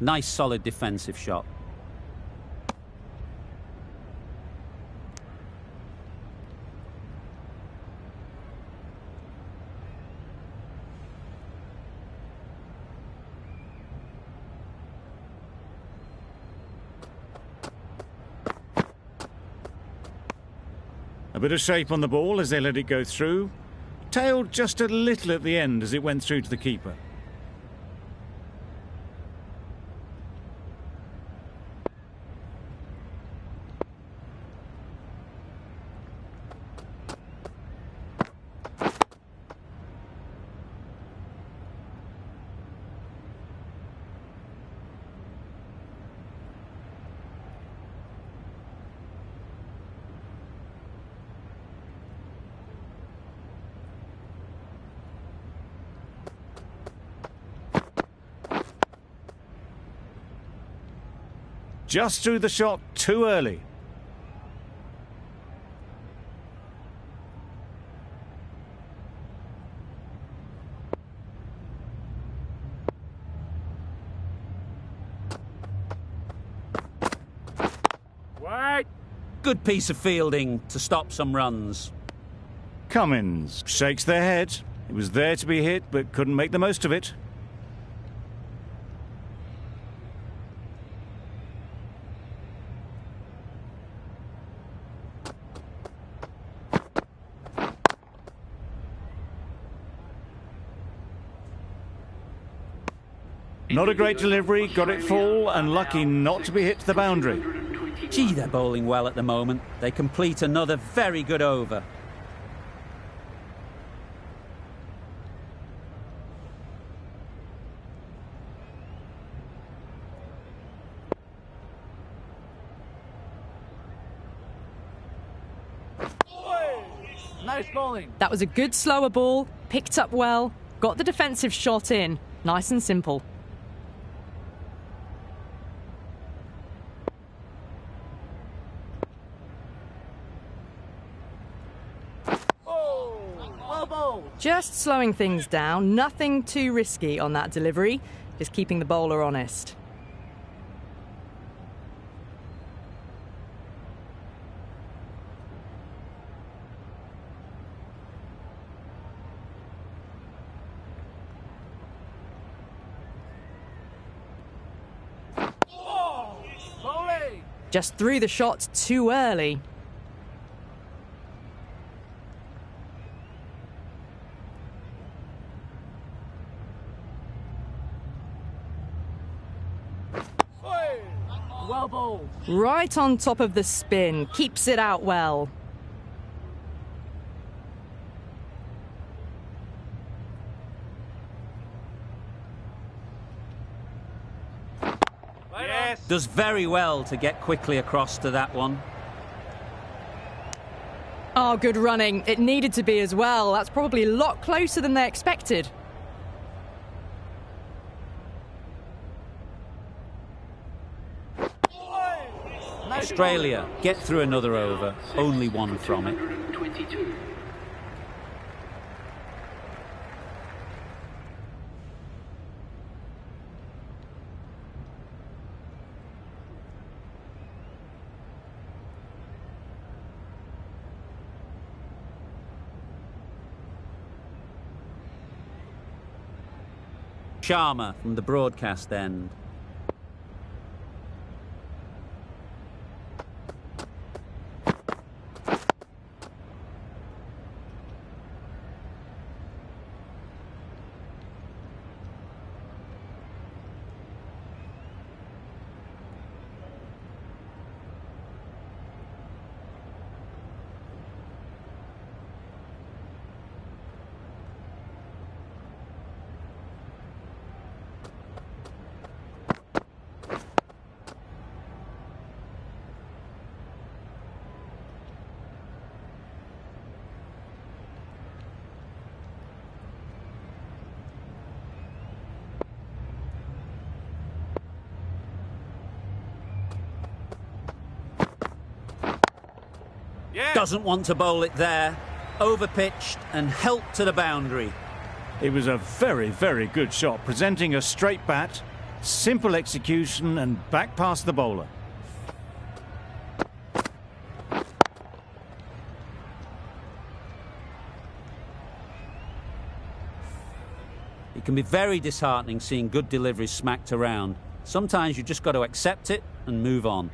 Nice solid defensive shot. A bit of shape on the ball as they let it go through. Tailed just a little at the end as it went through to the keeper. Just threw the shot too early. Wait. Good piece of fielding to stop some runs. Cummins shakes their head. It was there to be hit, but couldn't make the most of it. Not a great delivery, got it full and lucky not to be hit to the boundary. Gee, they're bowling well at the moment. They complete another very good over. Nice bowling. That was a good slower ball, picked up well, got the defensive shot in. Nice and simple. Just slowing things down, nothing too risky on that delivery, just keeping the bowler honest. Just threw the shot too early. Well bowled. Right on top of the spin, keeps it out well. Yes. Does very well to get quickly across to that one. Oh, good running. It needed to be as well. That's probably a lot closer than they expected. Australia get through another over, only one from it. Sharma from the broadcast end. Doesn't want to bowl it there. Overpitched and helped to the boundary. It was a very, very good shot, presenting a straight bat. Simple execution and back past the bowler. It can be very disheartening seeing good deliveries smacked around. Sometimes you just got to accept it and move on.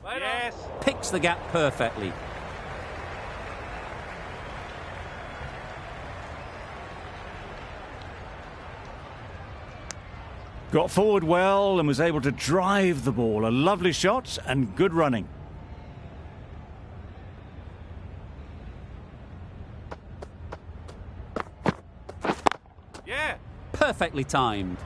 Yes. Picks the gap perfectly. Got forward well and was able to drive the ball. A lovely shot and good running. Yeah. Perfectly timed.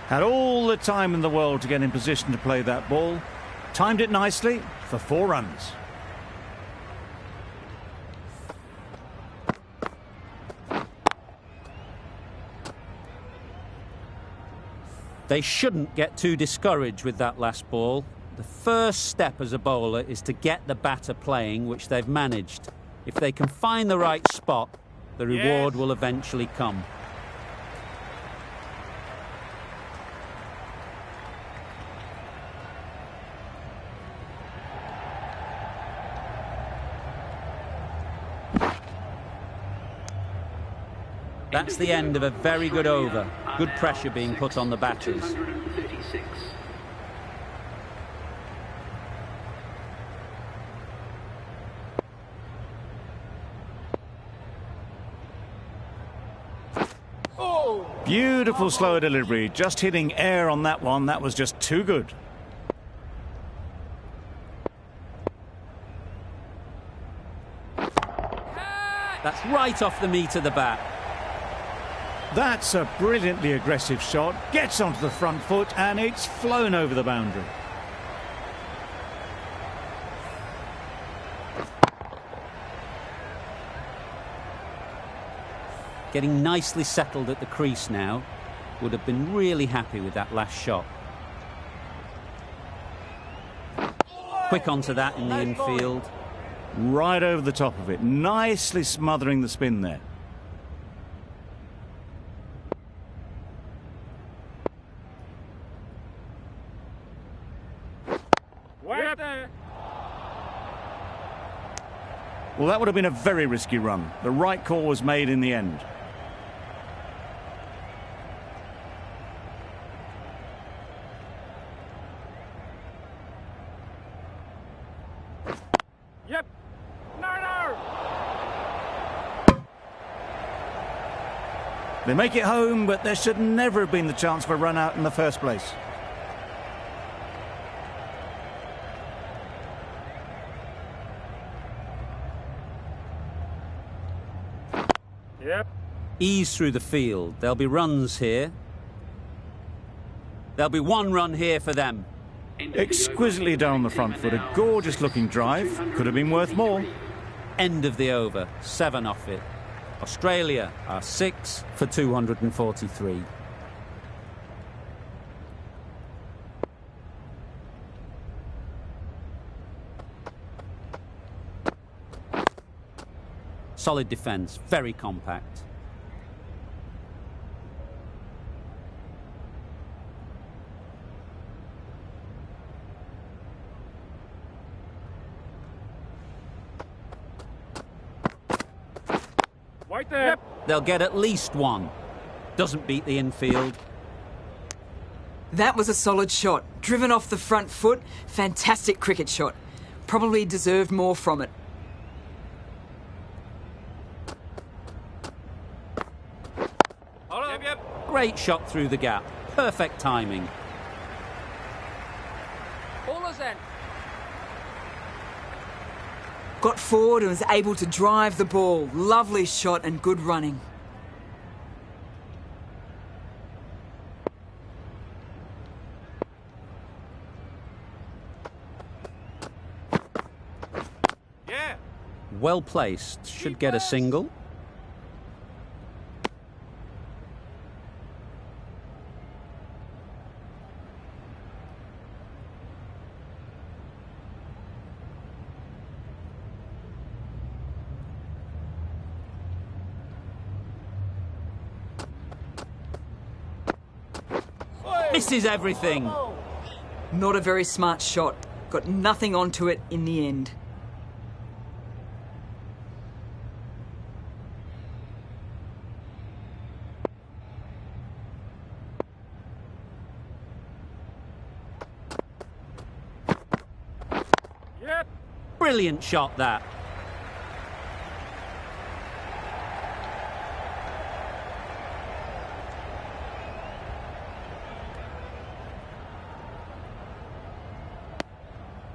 Had all the time in the world to get in position to play that ball. Timed it nicely for 4 runs. They shouldn't get too discouraged with that last ball. The first step as a bowler is to get the batter playing, which they've managed. If they can find the right spot, the reward will eventually come. That's the end of a very good over. Good pressure being put on the batters. Beautiful slow delivery. Just hitting air on that one. That was just too good. That's right off the meat of the bat. That's a brilliantly aggressive shot. Gets onto the front foot and it's flown over the boundary. Getting nicely settled at the crease now. Would have been really happy with that last shot. Quick onto that in the infield. Right over the top of it. Nicely smothering the spin there. Right there. Well, that would have been a very risky run. The right call was made in the end. Yep. No. They make it home, but there should never have been the chance for a run out in the first place. Yep. Ease through the field. There'll be runs here. There'll be 1 run here for them. Exquisitely done on the front foot. A gorgeous looking drive. Could have been worth more. End of the over. 7 off it. Australia are 6 for 243. Solid defence, very compact. Right there. Yep. They'll get at least 1. Doesn't beat the infield. That was a solid shot. Driven off the front foot. Fantastic cricket shot. Probably deserved more from it. Yep. Great shot through the gap. Perfect timing. Bowler's end. Got forward and was able to drive the ball. Lovely shot and good running. Yeah. Well placed. Should get a single. misses everything. Not a very smart shot. Got nothing onto it in the end. Yep. Brilliant shot, that.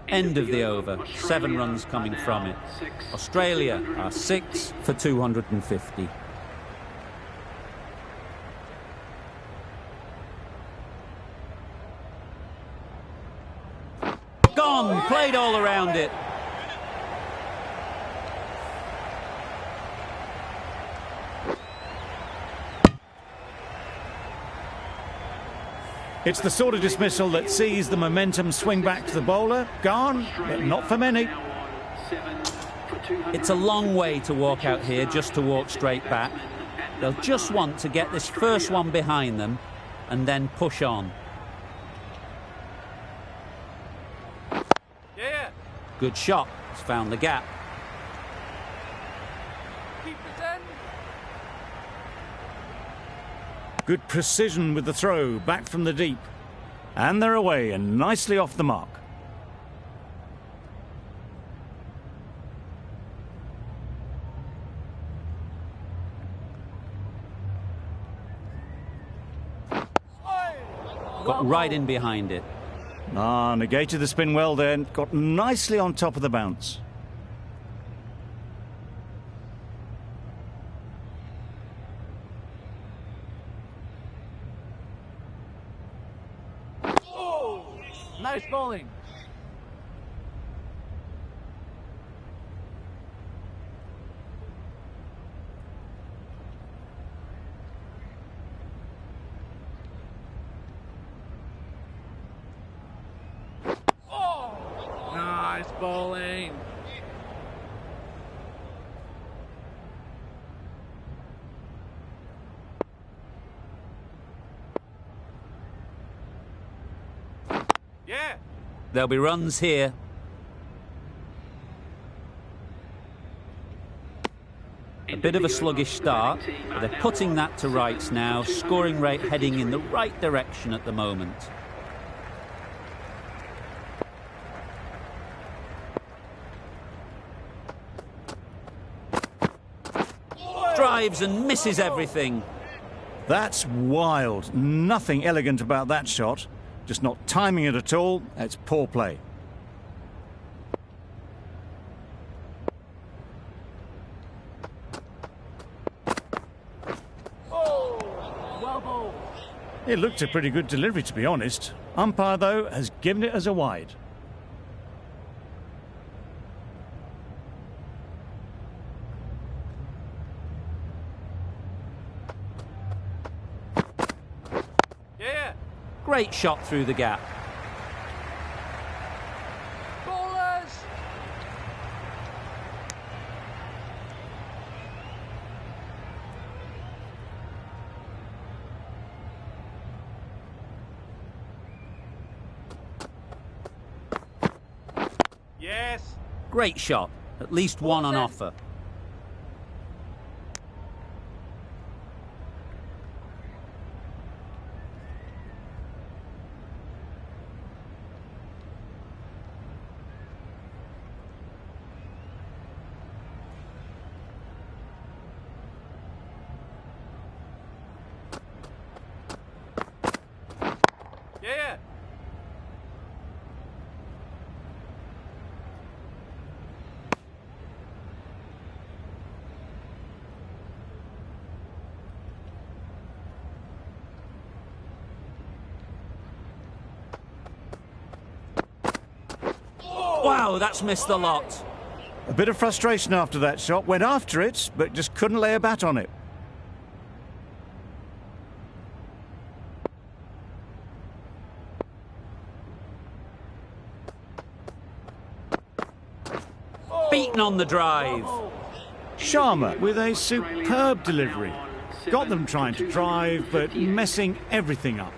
End of the over. 7 runs coming from it. Australia are 6 for 250. Gone! Played all around it. It's the sort of dismissal that sees the momentum swing back to the bowler. Gone, but not for many. It's a long way to walk out here just to walk straight back. They'll just want to get this first one behind them and then push on. Yeah. Good shot. He's found the gap. Keep it in. Good precision with the throw, back from the deep. And they're away and nicely off the mark. Got right in behind it. Negated the spin well then. Got nicely on top of the bounce. Nice bowling. Nice bowling. Yeah. There'll be runs here. A bit of a sluggish start, but they're putting that to rights now. Scoring rate heading in the right direction at the moment. Drives and misses everything. That's wild. Nothing elegant about that shot. Just not timing it at all. It's poor play. Well bowled. It looked a pretty good delivery, to be honest. Umpire, though, has given it as a wide. Yeah. Great shot through the gap. Bowlers. Yes. Great shot. At least one on offer. Yeah. Wow, that's missed the lot. A bit of frustration after that shot. Went after it, but just couldn't lay a bat on it. Beaten on the drive. Sharma with a superb delivery. Got them trying to drive, but messing everything up.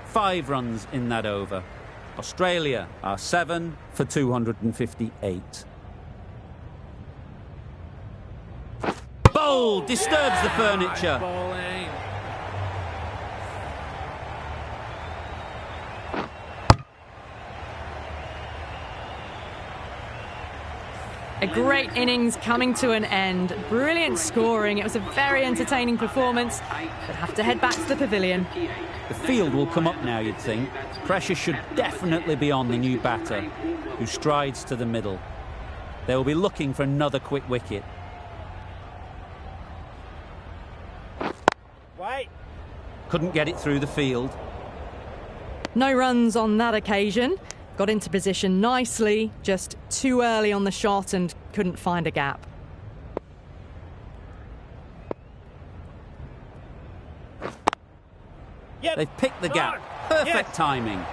5 runs in that over. Australia are 7 for 258. Bowl disturbs the furniture. Bowling. A great innings coming to an end. Brilliant scoring. It was a very entertaining performance, but have to head back to the pavilion. The field will come up now, you'd think. Pressure should definitely be on the new batter, who strides to the middle. They will be looking for another quick wicket. Wait. Couldn't get it through the field. No runs on that occasion. Got into position nicely, just too early on the shot and couldn't find a gap. Yep. They've picked the gap. Perfect Yes. timing.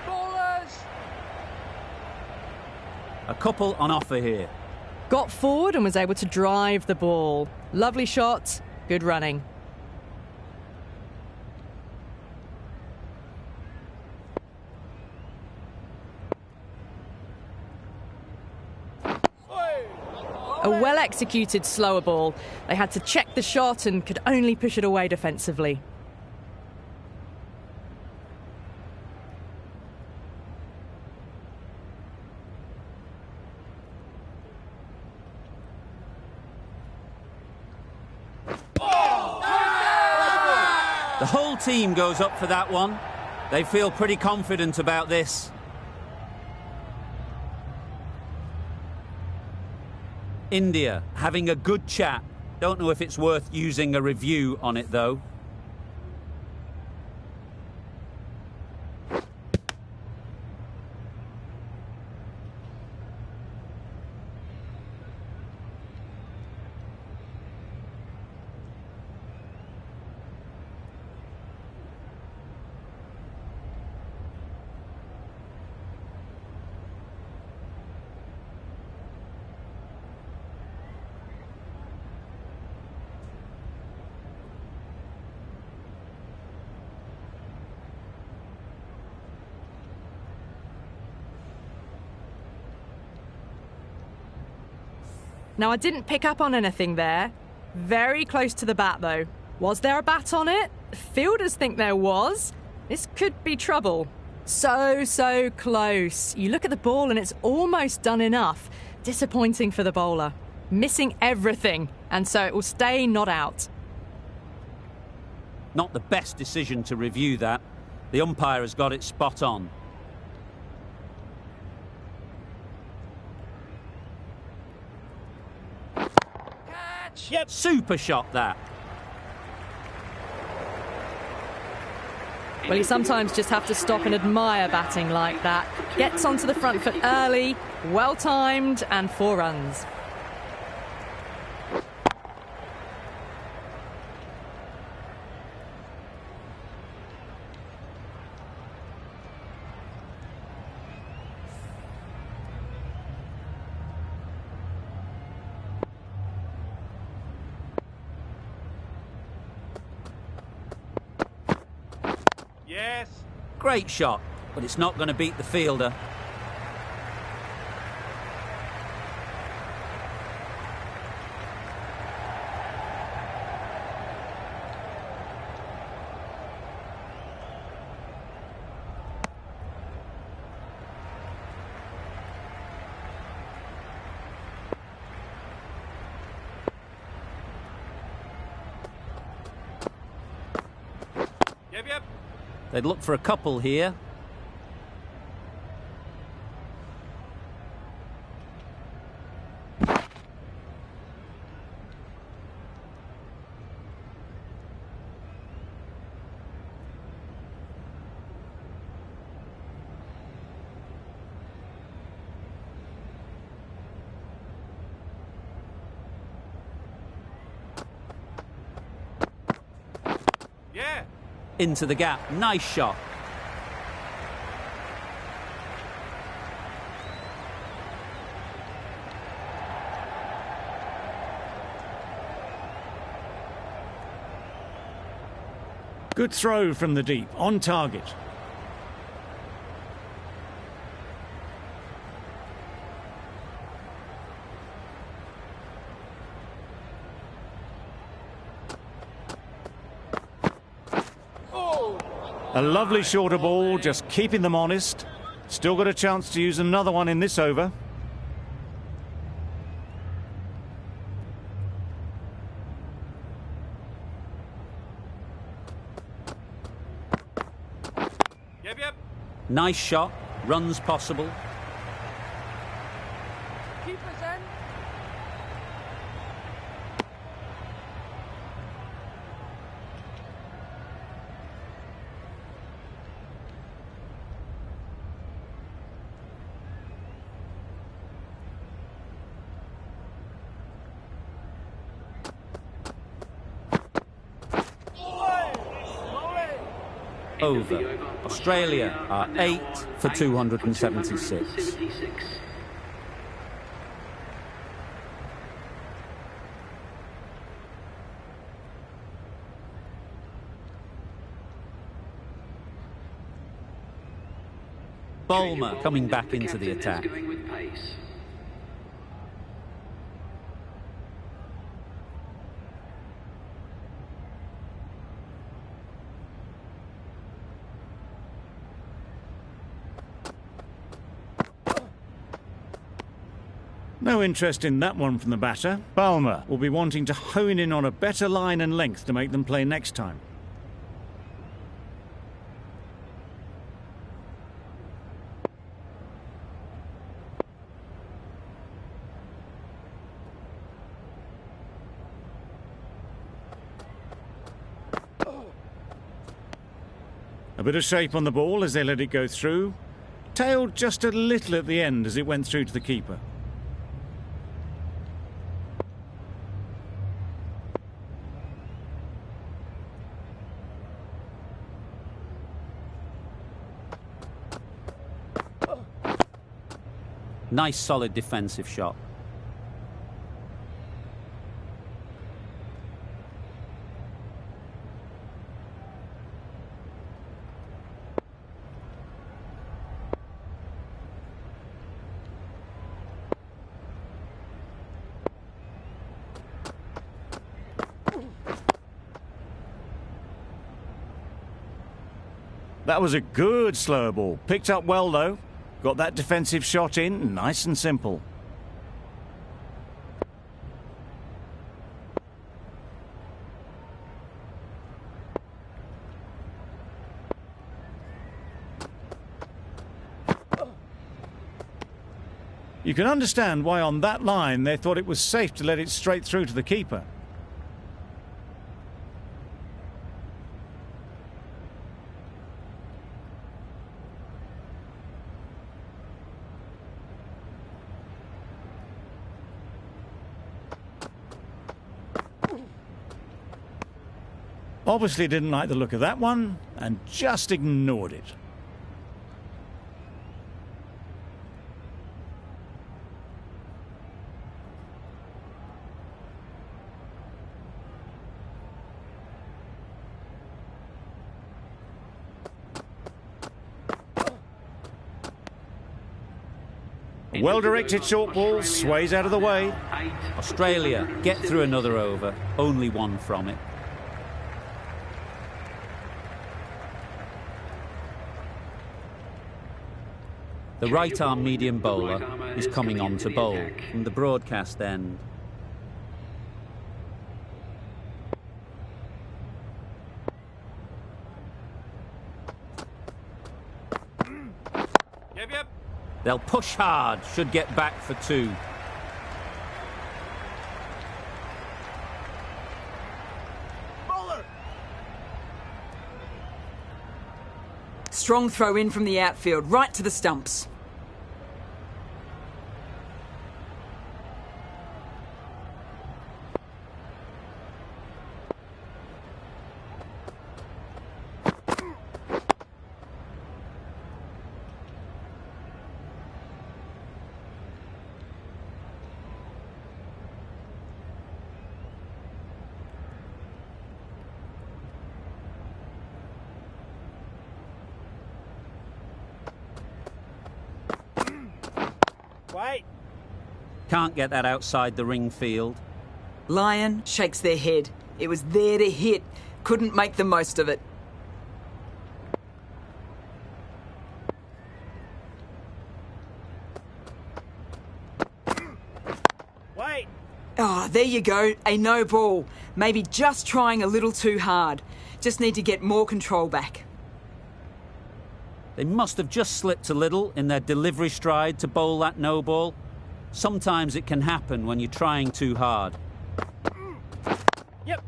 Bowlers. A couple on offer here. Got forward and was able to drive the ball. Lovely shot, good running. A well-executed slower ball. They had to check the shot and could only push it away defensively. The whole team goes up for that one. They feel pretty confident about this. India having a good chat. Don't know if it's worth using a review on it, though. Now, I didn't pick up on anything there. Very close to the bat, though. Was there a bat on it? Fielders think there was. This could be trouble. So close. You look at the ball and it's almost done enough. Disappointing for the bowler. Missing everything, and so it will stay not out. Not the best decision to review that. The umpire has got it spot on. Yep. Super shot, that. Well, you sometimes just have to stop and admire batting like that. Gets onto the front foot early, well timed, and 4 runs. Yes. Great shot, but it's not going to beat the fielder. Yep. They'd look for a couple here. Yeah. Into the gap. Nice shot. Good throw from the deep, on target. A lovely shorter ball, just keeping them honest. Still got a chance to use another one in this over. Yep. Nice shot, runs possible. Keeper's end. Over. Australia are 8 for 276. Bulmer coming back into the attack. No interest in that one from the batter. Bulmer will be wanting to hone in on a better line and length to make them play next time. A bit of shape on the ball as they let it go through. Tailed just a little at the end as it went through to the keeper. Nice solid defensive shot. That was a good slow ball. Picked up well though. Got that defensive shot in, nice and simple. You can understand why on that line they thought it was safe to let it straight through to the keeper. Obviously didn't like the look of that one and just ignored it. A well-directed short ball sways out of the way. Australia get through another over, only one from it. The right-arm medium bowler is coming on to bowl from the broadcast end. Yep. They'll push hard, should get back for 2. Bowler. Strong throw in from the outfield, right to the stumps. Wait. Can't get that outside the ring field. Lion shakes their head. It was there to hit. Couldn't make the most of it. Wait. Oh, there you go. A no ball. Maybe just trying a little too hard. Just need to get more control back. They must have just slipped a little in their delivery stride to bowl that no ball. Sometimes it can happen when you're trying too hard. Yep.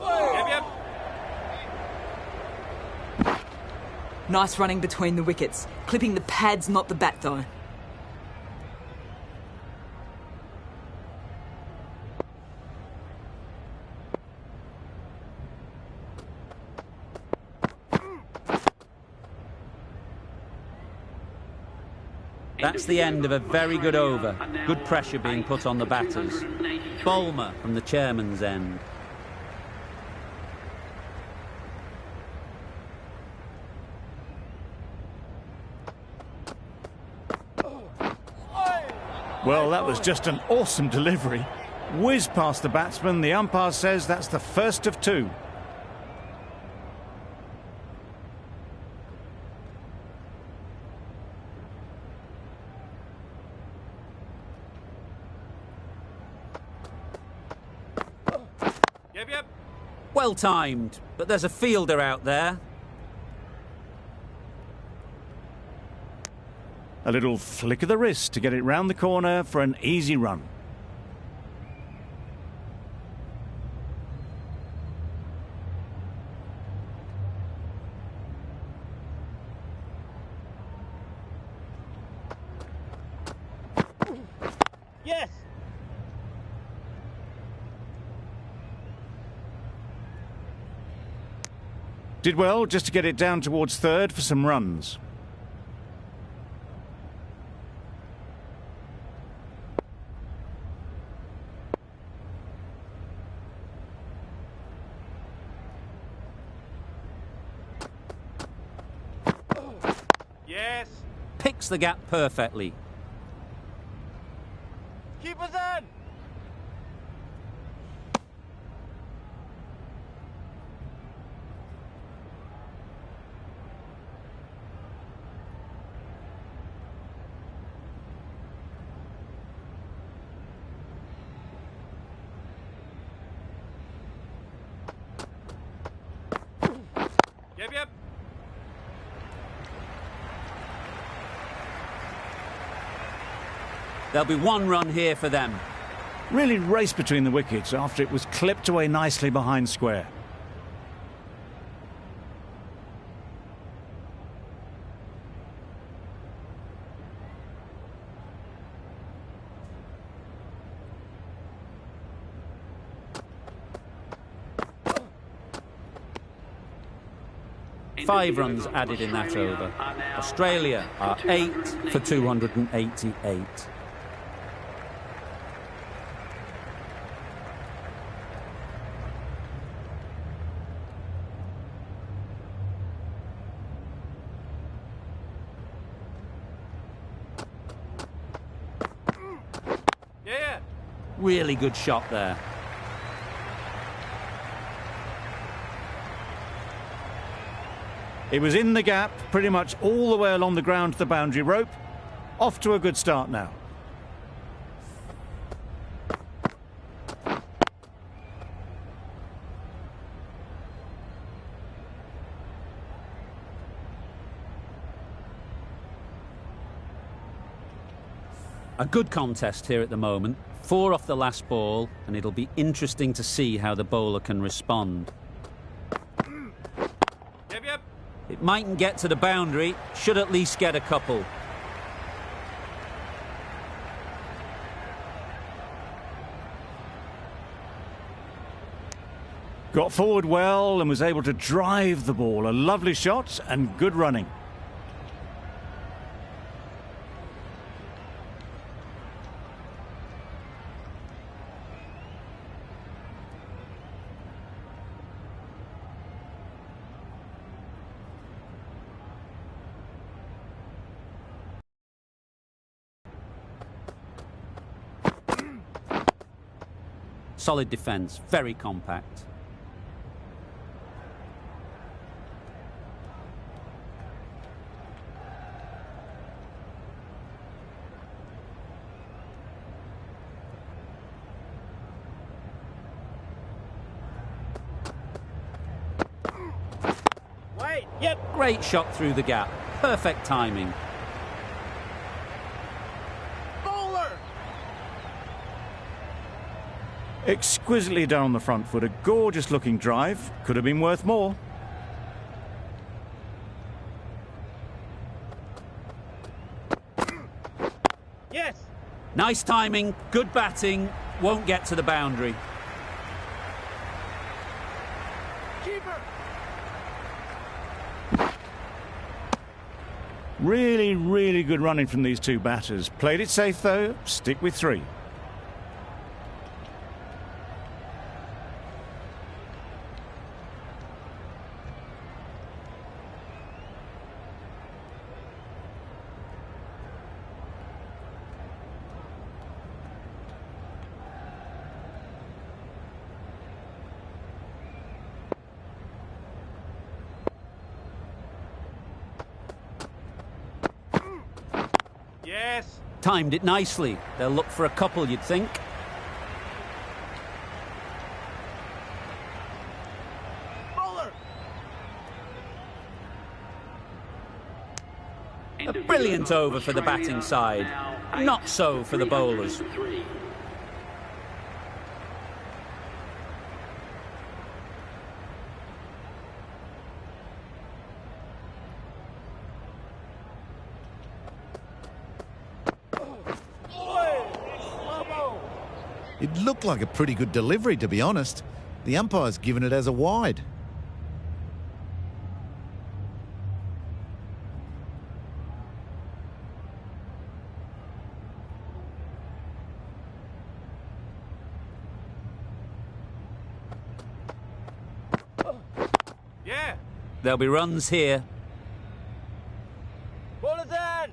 Yep, yep. Nice running between the wickets. Clipping the pads, not the bat, though. That's the end of a very good over. Good pressure being put on the batters. Bulmer from the chairman's end. Well, that was just an awesome delivery. Whiz past the batsman. The umpire says that's the first of two. Yep, yep. Well timed, but there's a fielder out there. A little flick of the wrist to get it round the corner for an easy run. Yes. Did well just to get it down towards third for some runs. Yes. Picks the gap perfectly. Keep us in. Yep, yep. There'll be one run here for them. Really raced between the wickets after it was clipped away nicely behind square. Five runs added in that over. Australia are 8 for 288. Yeah. Really good shot there. It was in the gap, pretty much all the way along the ground to the boundary rope. Off to a good start now. A good contest here at the moment. 4 off the last ball, and it'll be interesting to see how the bowler can respond. Yep, yep. It mightn't get to the boundary, should at least get a couple. Got forward well and was able to drive the ball. A lovely shot and good running. Solid defence, very compact. Wait, yep. Great shot through the gap. Perfect timing. Bowler! Exquisitely done on the front foot. A gorgeous looking drive. Could have been worth more. Yes! Nice timing, good batting, won't get to the boundary. Keeper! Really, really good running from these two batters. Played it safe though. Stick with 3. Yes! Timed it nicely. They'll look for a couple, you'd think. Bowler! A brilliant over for the batting side. Not so for the bowlers. It looked like a pretty good delivery, to be honest. The umpire's given it as a wide. Yeah! There'll be runs here. Bowler's in!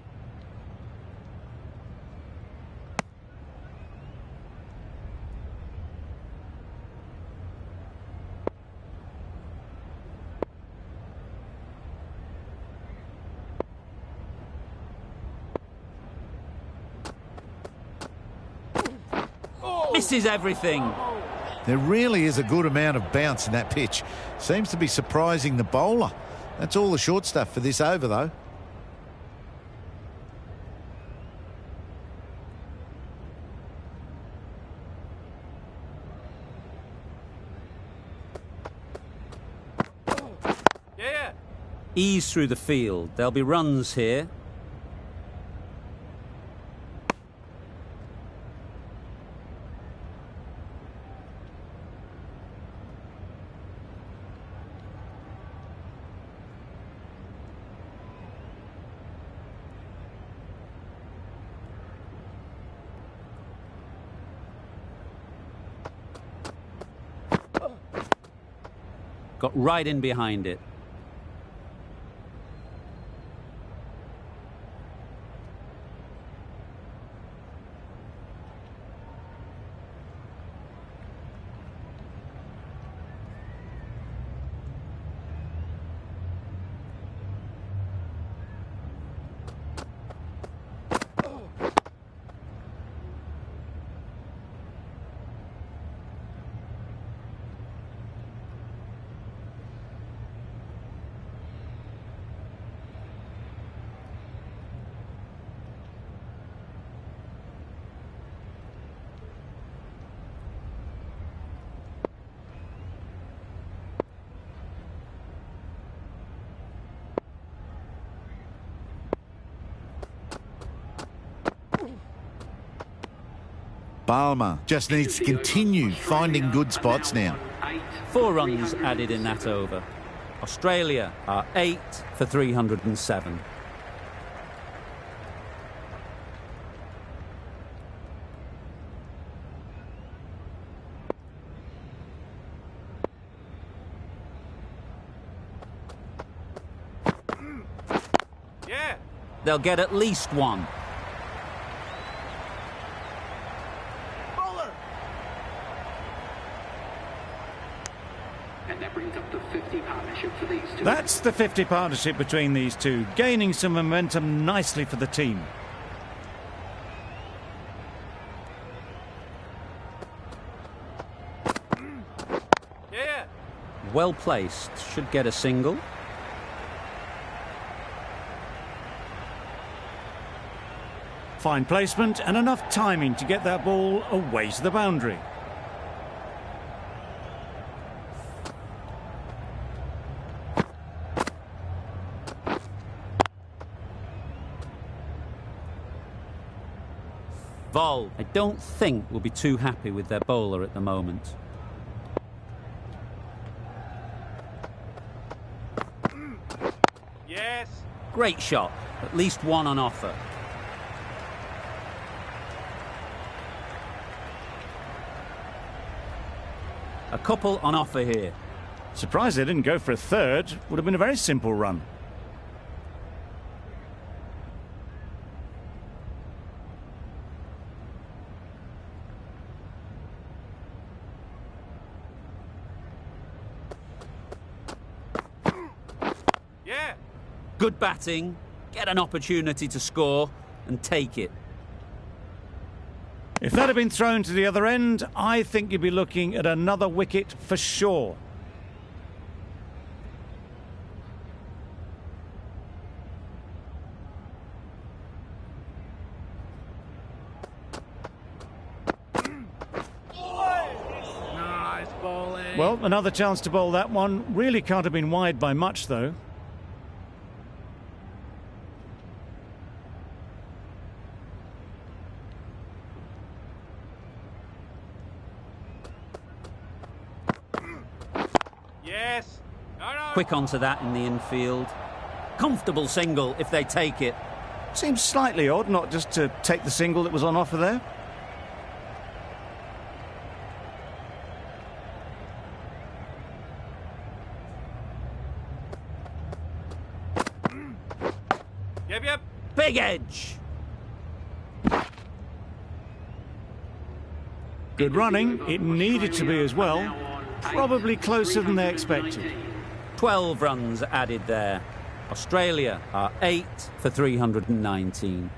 Misses everything. There really is a good amount of bounce in that pitch. Seems to be surprising the bowler. That's all the short stuff for this over, though. Yeah! Ease through the field. There'll be runs here. Got right in behind it. Balmer just needs to continue finding good spots now. 4 runs added in that over. Australia are 8 for 307. Yeah. They'll get at least 1. Bowler. And that brings up the 50 partnership for these two. That's the 50 partnership between these two, gaining some momentum nicely for the team. Yeah. Well placed, should get a single. Fine placement and enough timing to get that ball away to the boundary. Vol, I don't think will be too happy with their bowler at the moment. Yes. Great shot, at least 1 on offer. A couple on offer here. Surprised they didn't go for a third. Would have been a very simple run. Yeah. Good batting, get an opportunity to score and take it. If that had been thrown to the other end, I think you'd be looking at another wicket for sure. Nice bowling. Well, another chance to bowl that one. Really can't have been wide by much, though. Yes. No. Quick onto that in the infield. Comfortable single if they take it. Seems slightly odd not just to take the single that was on offer there. Yep. Big edge. Good running. It needed to be as well. Probably closer than they expected. 12 runs added there. Australia are 8 for 319.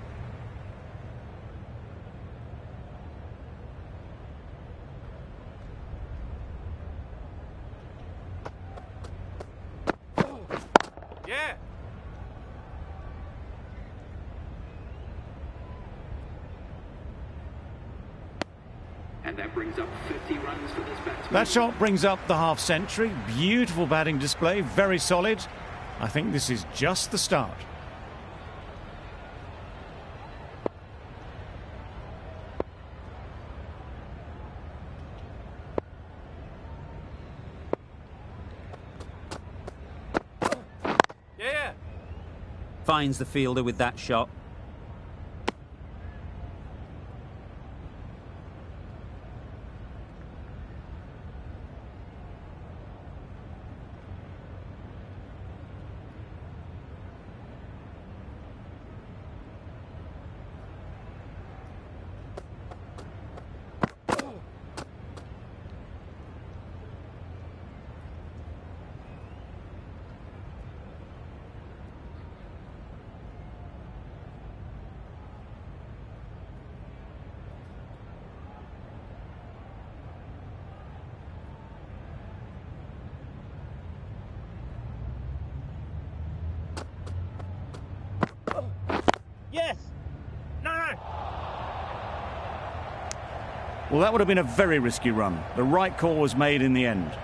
Yeah. And that brings up 50 runs for this batsman. That shot brings up the half century. Beautiful batting display, very solid. I think this is just the start. Yeah. Finds the fielder with that shot. Yes. No. Well, that would have been a very risky run. The right call was made in the end.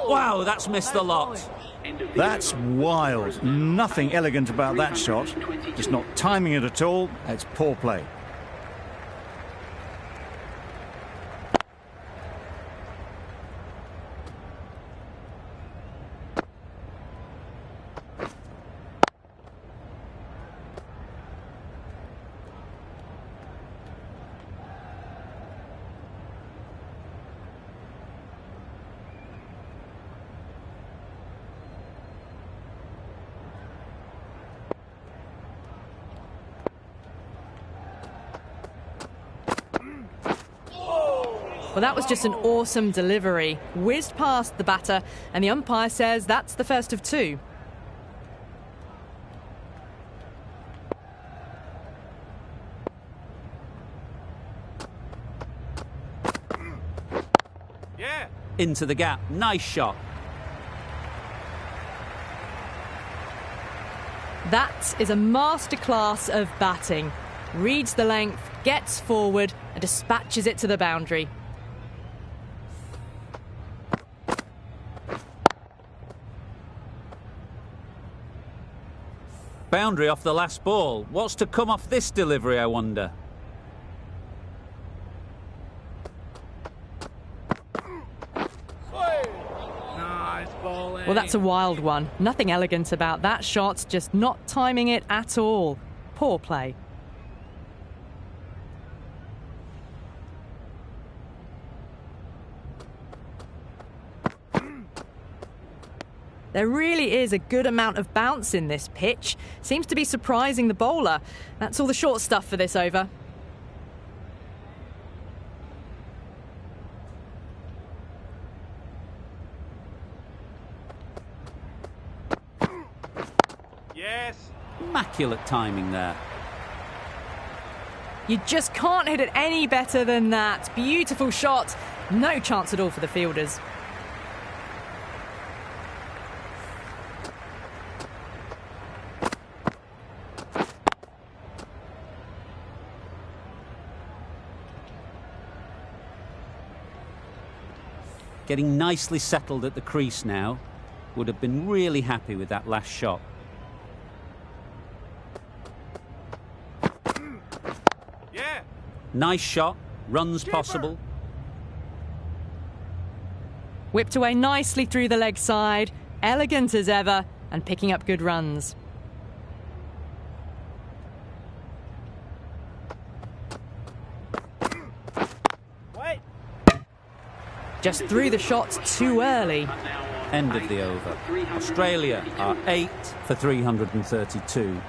Wow, that's missed the lot. That's wild. Nothing elegant about that shot. Just not timing it at all. It's poor play. Well, that was just an awesome delivery. Whizzed past the batter, and the umpire says that's the first of two. Yeah. Into the gap. Nice shot. That is a masterclass of batting. Reads the length, gets forward, and dispatches it to the boundary. Boundary off the last ball. What's to come off this delivery, I wonder? Nice bowling. Well, that's a wild one. Nothing elegant about that shot, just not timing it at all. Poor play. There really is a good amount of bounce in this pitch. Seems to be surprising the bowler. That's all the short stuff for this over. Yes. Immaculate timing there. You just can't hit it any better than that. Beautiful shot. No chance at all for the fielders. Getting nicely settled at the crease now. Would have been really happy with that last shot. Yeah. Nice shot. Runs possible. Whipped away nicely through the leg side. Elegant as ever and picking up good runs. Wait. Just threw the shot too early. End of the over. Australia are 8 for 332.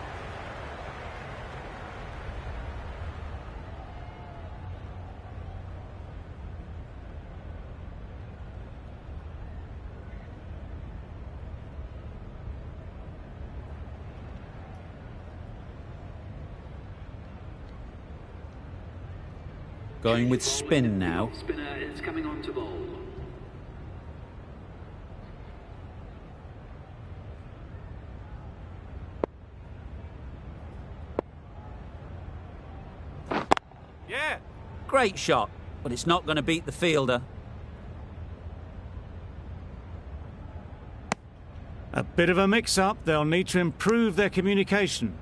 Going with spin now. Spinner is coming on to bowl. Yeah. Great shot, but it's not going to beat the fielder. A bit of a mix-up. They'll need to improve their communication.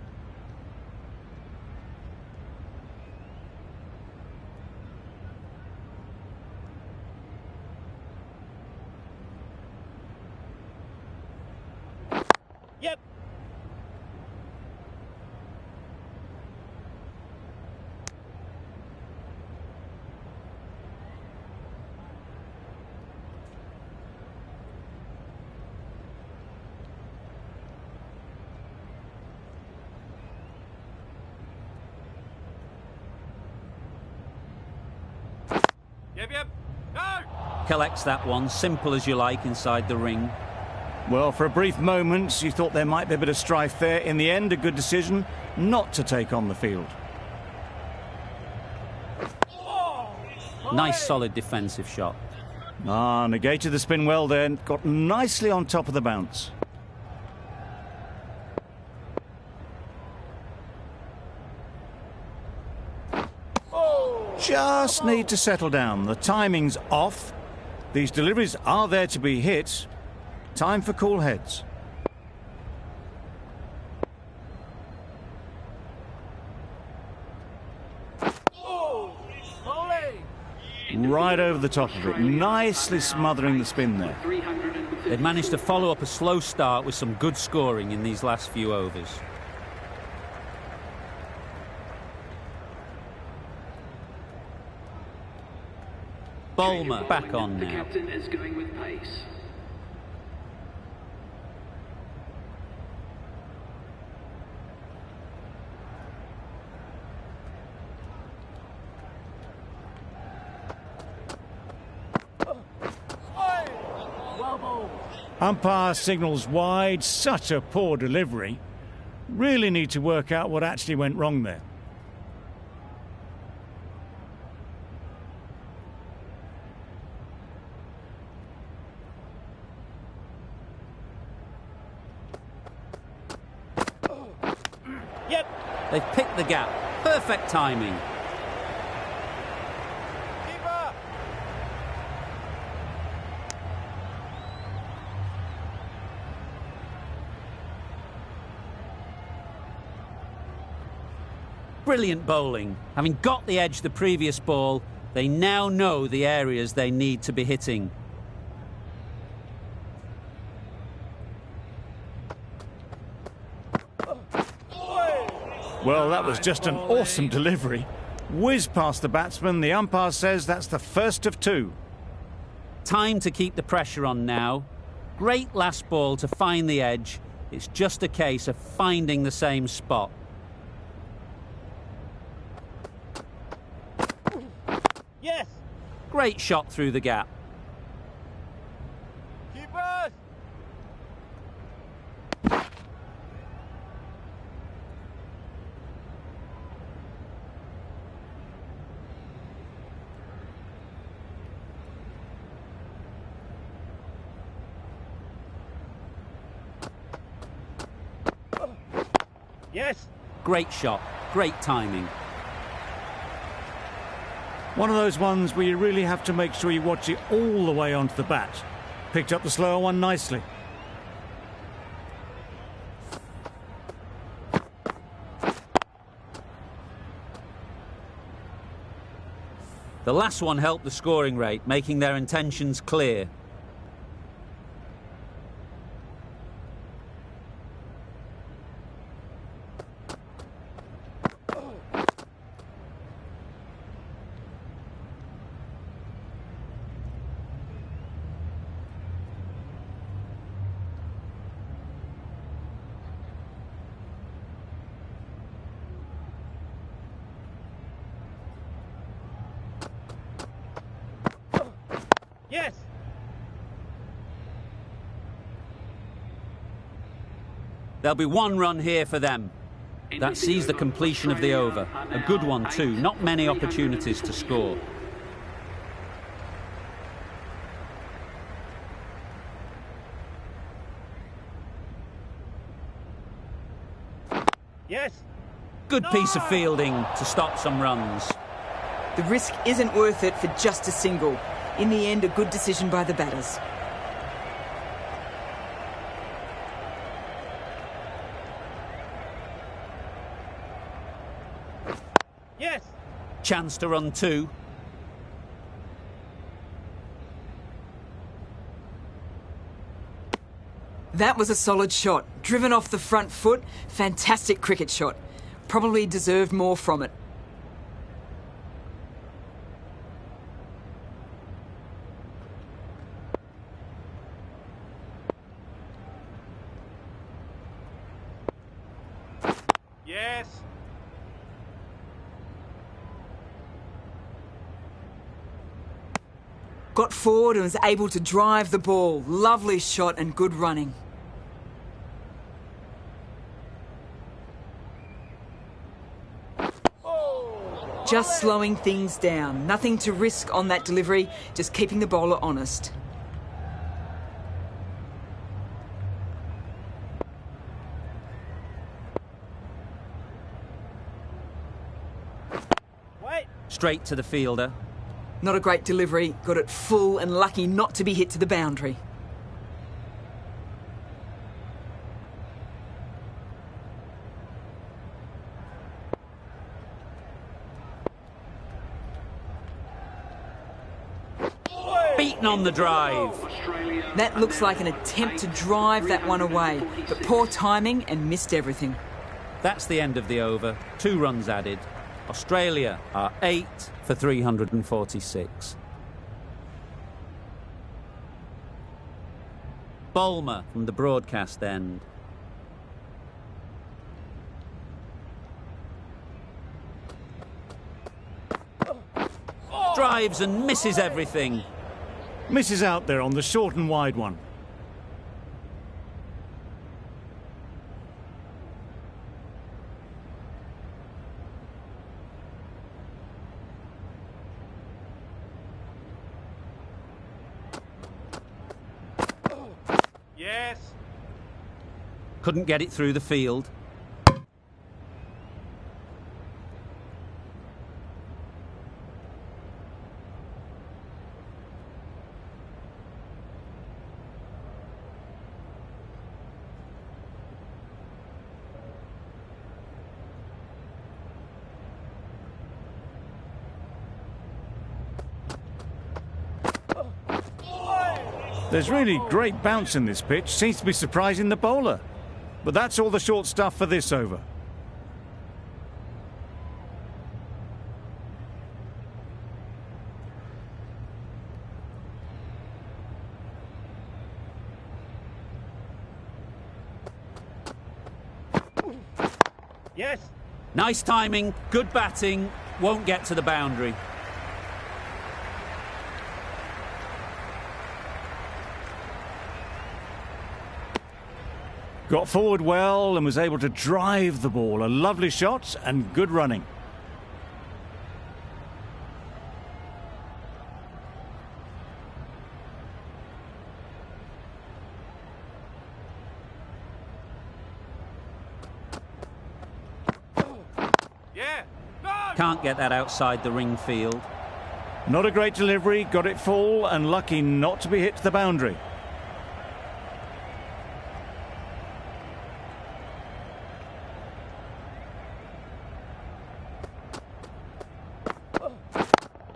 Yep. Yep. No. Collects that one, simple as you like, inside the ring. Well, for a brief moment, you thought there might be a bit of strife there. In the end, a good decision not to take on the field. Nice, solid defensive shot. Negated the spin well then. Got nicely on top of the bounce. Just need to settle down. The timing's off. These deliveries are there to be hit. Time for cool heads. Right over the top of it, nicely smothering the spin there. They've managed to follow up a slow start with some good scoring in these last few overs. Bulmer back on The now. captain is going with pace. Umpire signals wide, such a poor delivery. Really need to work out what actually went wrong there. Yep. They've picked the gap. Perfect timing. Keeper. Brilliant bowling. Having got the edge the previous ball, they now know the areas they need to be hitting. Well, that was just an awesome delivery. Whiz past the batsman. The umpire says that's the first of two. Time to keep the pressure on now. Great last ball to find the edge. It's just a case of finding the same spot. Yes. Great shot through the gap. Keepers. Yes. Great shot. Great timing. One of those ones where you really have to make sure you watch it all the way onto the bat. Picked up the slower one nicely. The last one helped the scoring rate, making their intentions clear. Yes. There'll be one run here for them. That sees the completion of the over. A good one too. Not many opportunities to score. Yes. Good piece of fielding to stop some runs. The risk isn't worth it for just a single. In the end, a good decision by the batters. Yes. Chance to run two. That was a solid shot. Driven off the front foot. Fantastic cricket shot. Probably deserved more from it. Yes. Got forward and was able to drive the ball. Lovely shot and good running. Just slowing things down. Nothing to risk on that delivery, just keeping the bowler honest. Wait. Straight to the fielder. Not a great delivery, got it full and lucky not to be hit to the boundary. Beaten on the drive. That looks like an attempt to drive that one away, but poor timing and missed everything. That's the end of the over. 2 runs added. Australia are 8 for 346. Bulmer from the broadcast end. Drives and misses everything. Misses out there on the short and wide one. Yes. Couldn't get it through the field. There's really great bounce in this pitch. Seems to be surprising the bowler. But that's all the short stuff for this over. Yes. Nice timing, good batting, won't get to the boundary. Got forward well and was able to drive the ball. A lovely shot and good running. Yeah. No. Can't get that outside the ring field. Not a great delivery, got it full and lucky not to be hit to the boundary.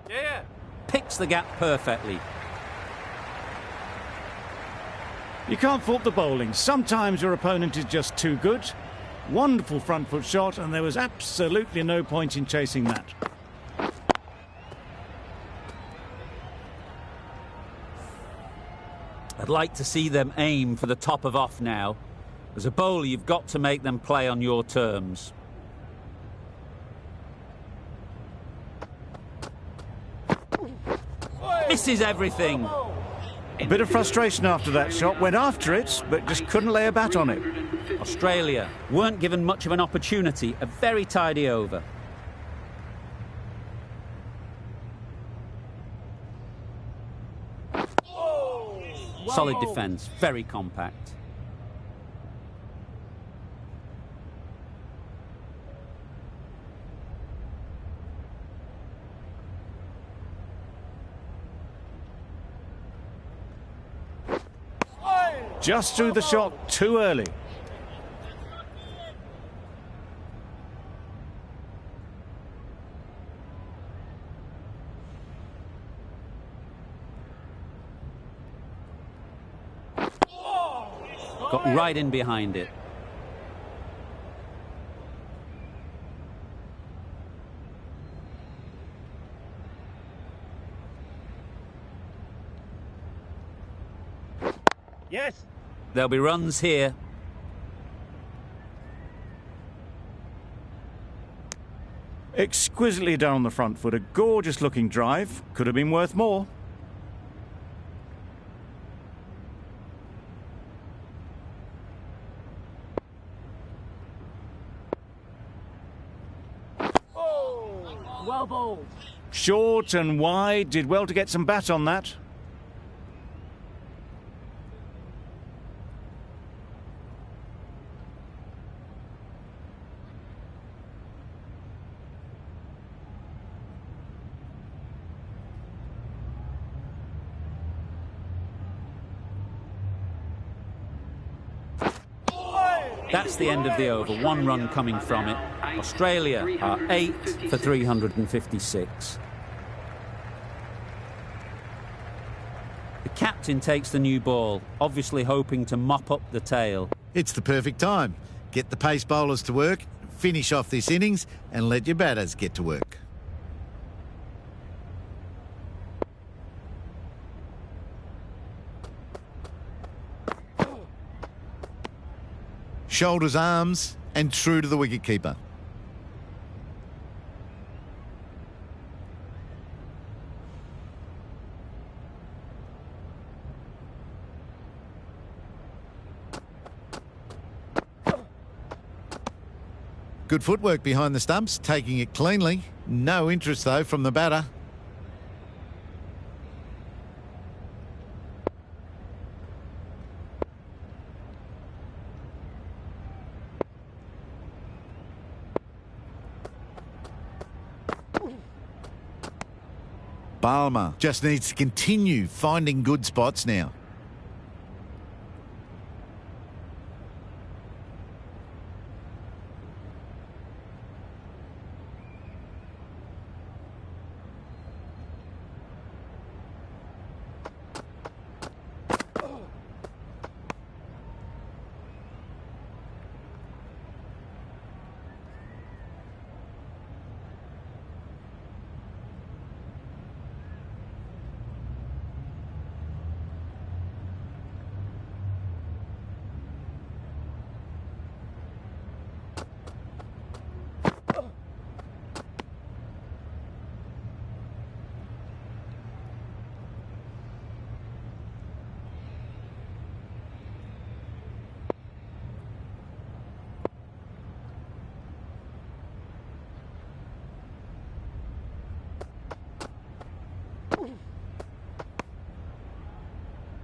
Yeah. Picks the gap perfectly. You can't fault the bowling. Sometimes your opponent is just too good. Wonderful front foot shot, and there was absolutely no point in chasing that. I'd like to see them aim for the top of off now. As a bowler, you've got to make them play on your terms. Misses everything. A bit of frustration after that shot. Went after it, but just couldn't lay a bat on it. Australia weren't given much of an opportunity. A very tidy over. Solid defence, very compact. Just threw the shot too early. Got right in behind it. Yes. There'll be runs here. Exquisitely done on the front foot. A gorgeous looking drive. Could have been worth more. Well bowled. Short and wide. Did well to get some bat on that. That's the end of the over. 1 run coming from it. Australia are 8 for 356. The captain takes the new ball, obviously hoping to mop up the tail. It's the perfect time. Get the pace bowlers to work, finish off this innings, and let your batters get to work. Shoulders, arms, and true to the wicketkeeper. Good footwork behind the stumps, taking it cleanly. No interest, though, from the batter. Balmer just needs to continue finding good spots now.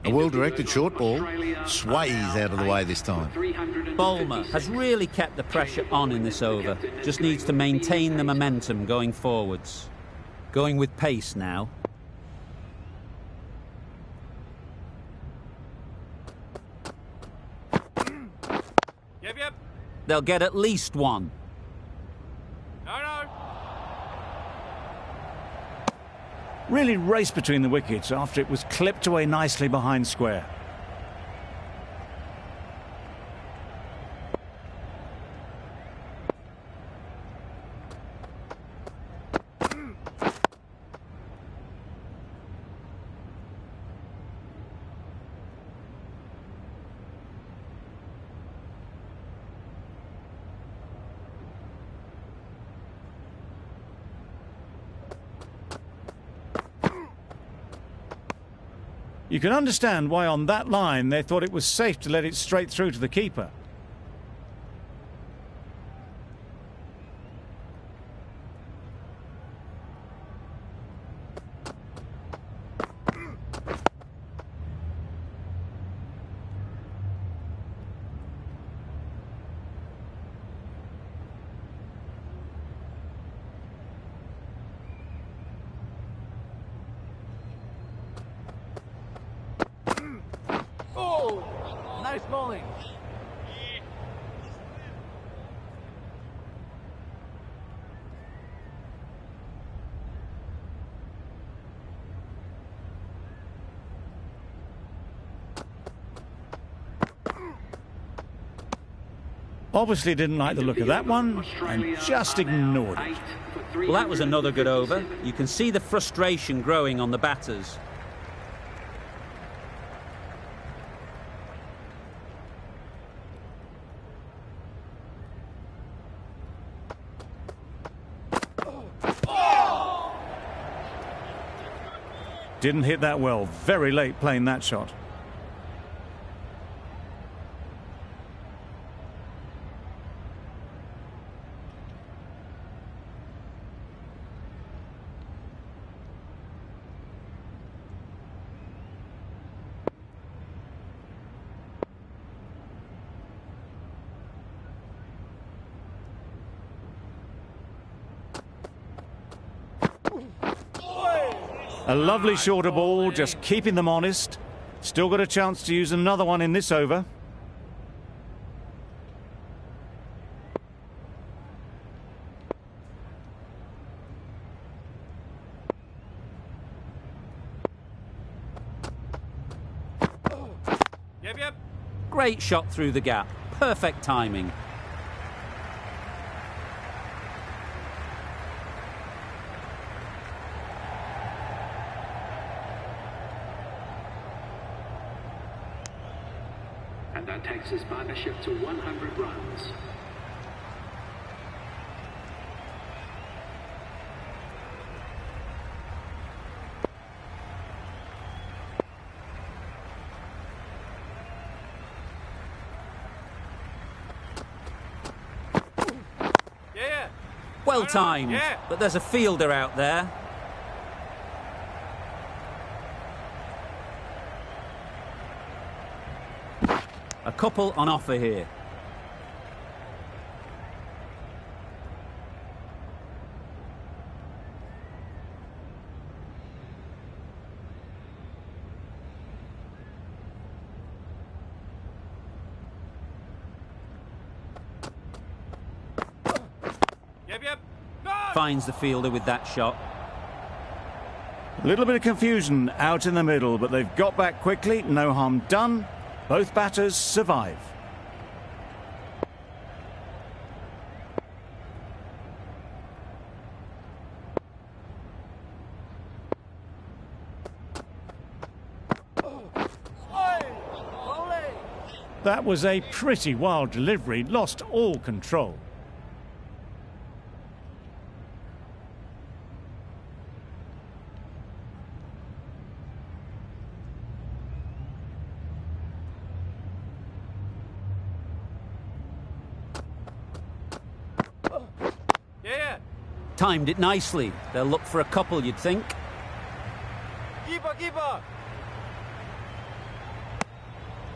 A well-directed short ball sways out of the way this time. Bulmer has really kept the pressure on in this over. Just needs to maintain the momentum going forwards. Going with pace now. Yep. They'll get at least 1. No. Really raced between the wickets after it was clipped away nicely behind square. You can understand why on that line they thought it was safe to let it straight through to the keeper. Nice bowling. Obviously didn't like the look of that one and just ignored it. Well, that was another good over. You can see the frustration growing on the batters. Didn't hit that well. Very late playing that shot. A lovely shorter ball, just keeping them honest. Still got a chance to use another one in this over. Yep, yep. Great shot through the gap. Perfect timing. And that takes his partnership to 100 runs. Yeah. Well timed. Yeah. But there's a fielder out there. A couple on offer here. Yep. No! Finds the fielder with that shot. A little bit of confusion out in the middle, but they've got back quickly. No harm done. Both batters survive. That was a pretty wild delivery, lost all control. Yeah. Timed it nicely. They'll look for a couple, you'd think. Keeper.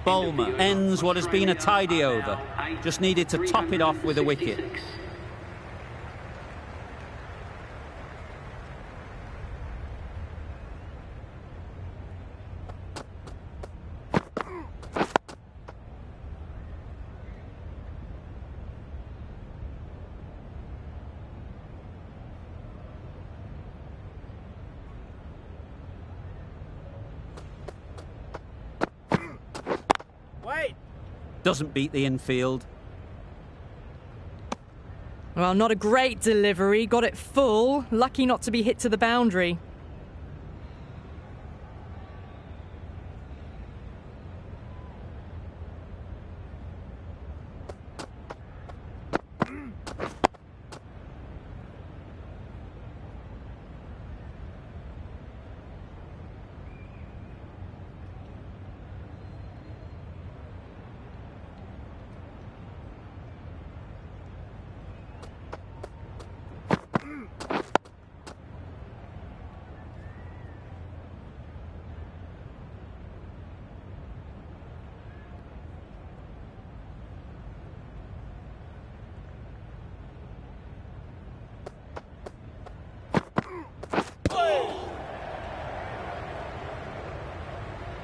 Bulmer ends what has been a tidy over. Just needed to top it off with a wicket. 366. Wait. Doesn't beat the infield. Well, not a great delivery. Got it full. Lucky not to be hit to the boundary.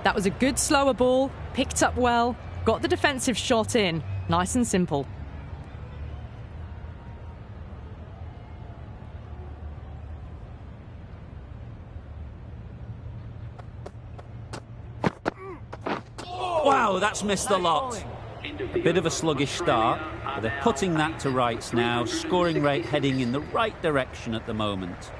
That was a good slower ball, picked up well, got the defensive shot in. Nice and simple. Wow, that's missed the lot. A bit of a sluggish start, but they're putting that to rights now. Scoring rate heading in the right direction at the moment.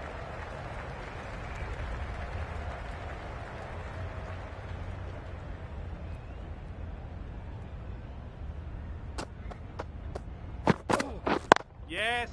Yes.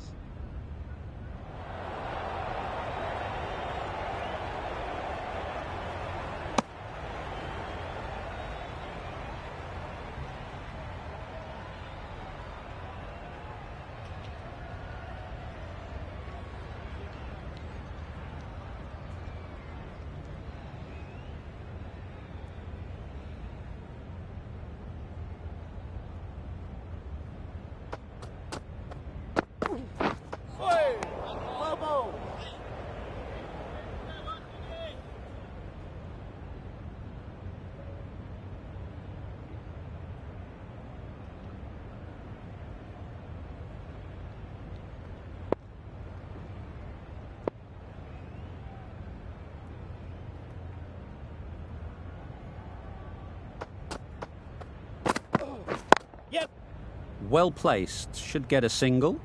Well placed. Should get a single.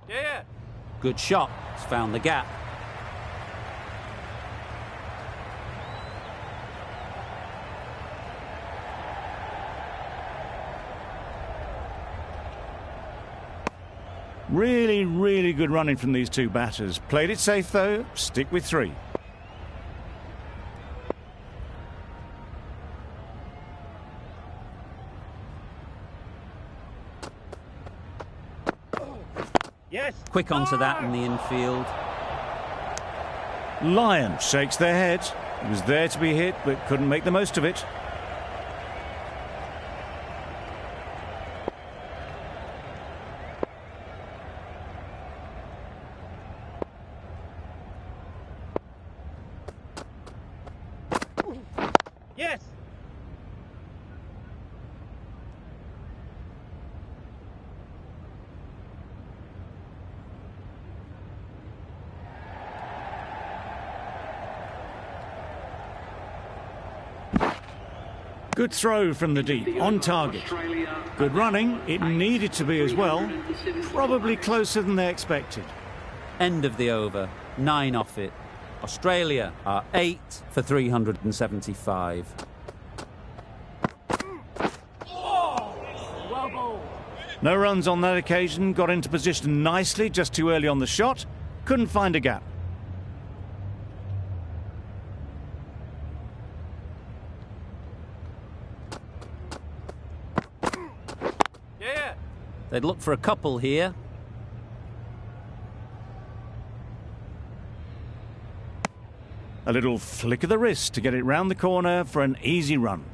Yeah. Good shot. It's found the gap. Really, really good running from these two batters. Played it safe, though. Stick with 3. Yes. Quick onto that in the infield. Lyon shakes their head. He was there to be hit, but couldn't make the most of it. Yes. Good throw from the deep, on target. Good running, it needed to be as well. Probably closer than they expected. End of the over. 9 off it. Australia are 8 for 375. No runs on that occasion, got into position nicely, just too early on the shot. Couldn't find a gap. Yeah. They'd look for a couple here. A little flick of the wrist to get it round the corner for an easy run.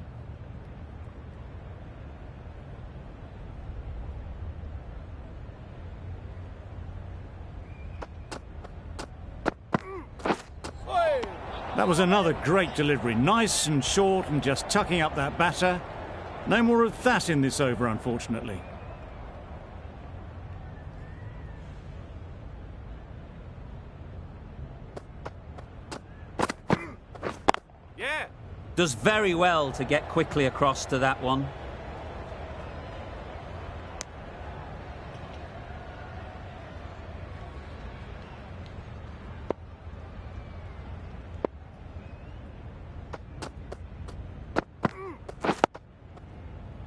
That was another great delivery. Nice and short and just tucking up that batter. No more of that in this over, unfortunately. Yeah. Does very well to get quickly across to that one.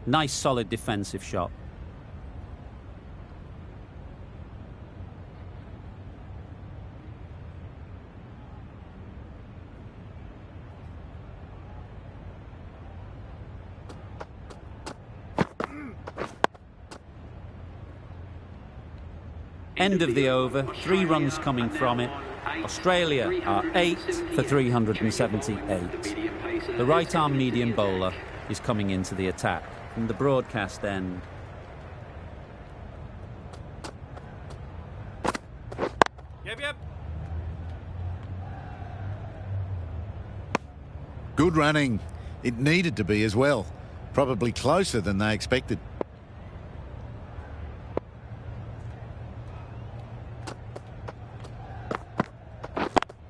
Nice solid defensive shot. End of the over. 3 runs coming from it. Australia are 8 for 378. The right-arm medium bowler is coming into the attack from the broadcast end. Yep. Good running. It needed to be as well. Probably closer than they expected.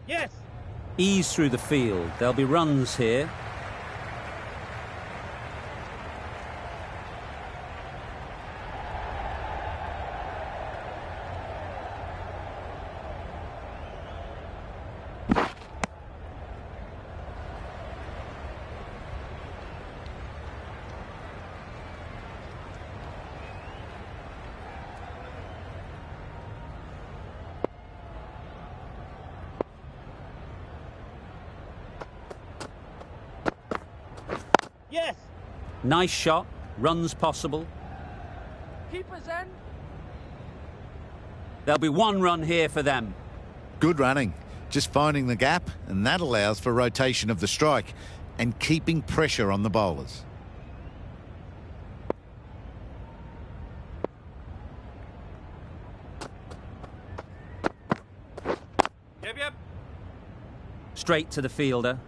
Yes. Ease through the field. There'll be runs here. Yes. Nice shot. Runs possible. Keepers in. There'll be 1 run here for them. Good running. Just finding the gap, and that allows for rotation of the strike and keeping pressure on the bowlers. Yep. straight to the fielder.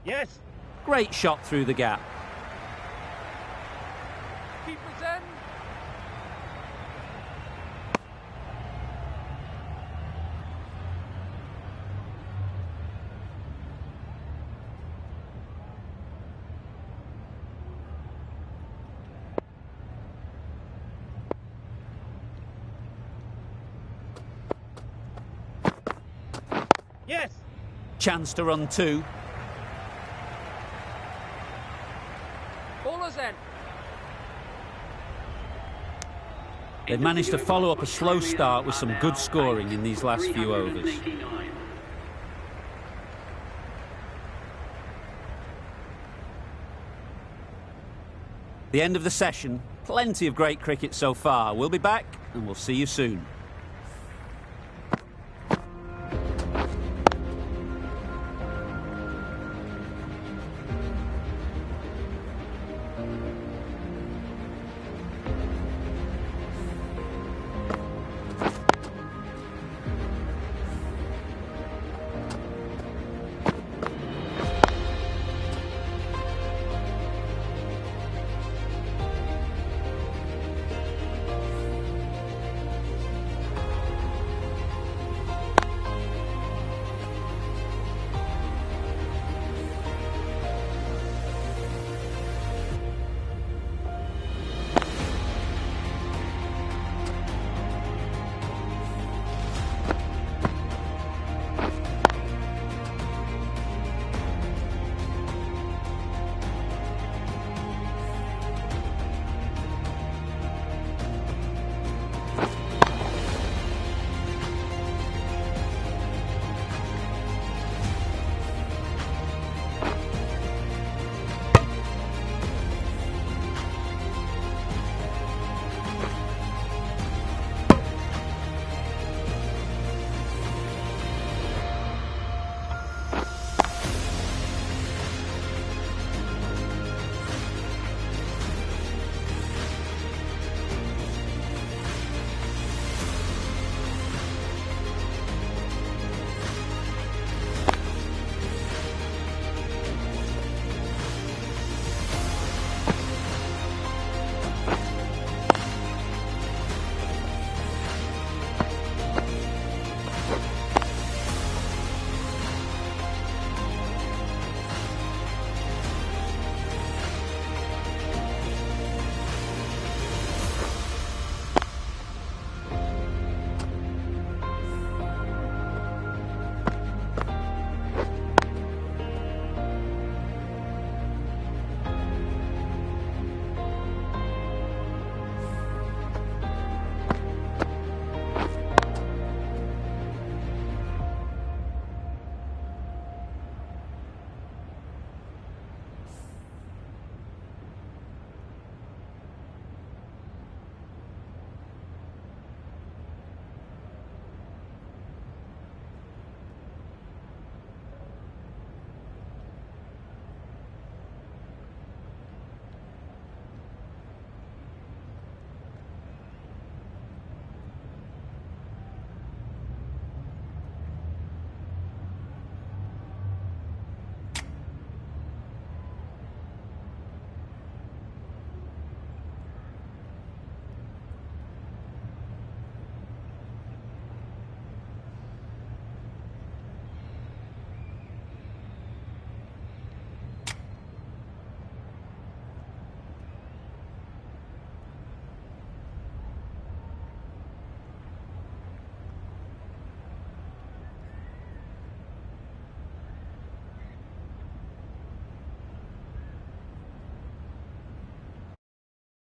Yes. Great shot through the gap. Keeper's in. Yes. Chance to run two. Bowler's in. They've managed to follow up a slow start with some good scoring in these last few overs. The end of the session. Plenty of great cricket so far. We'll be back and we'll see you soon.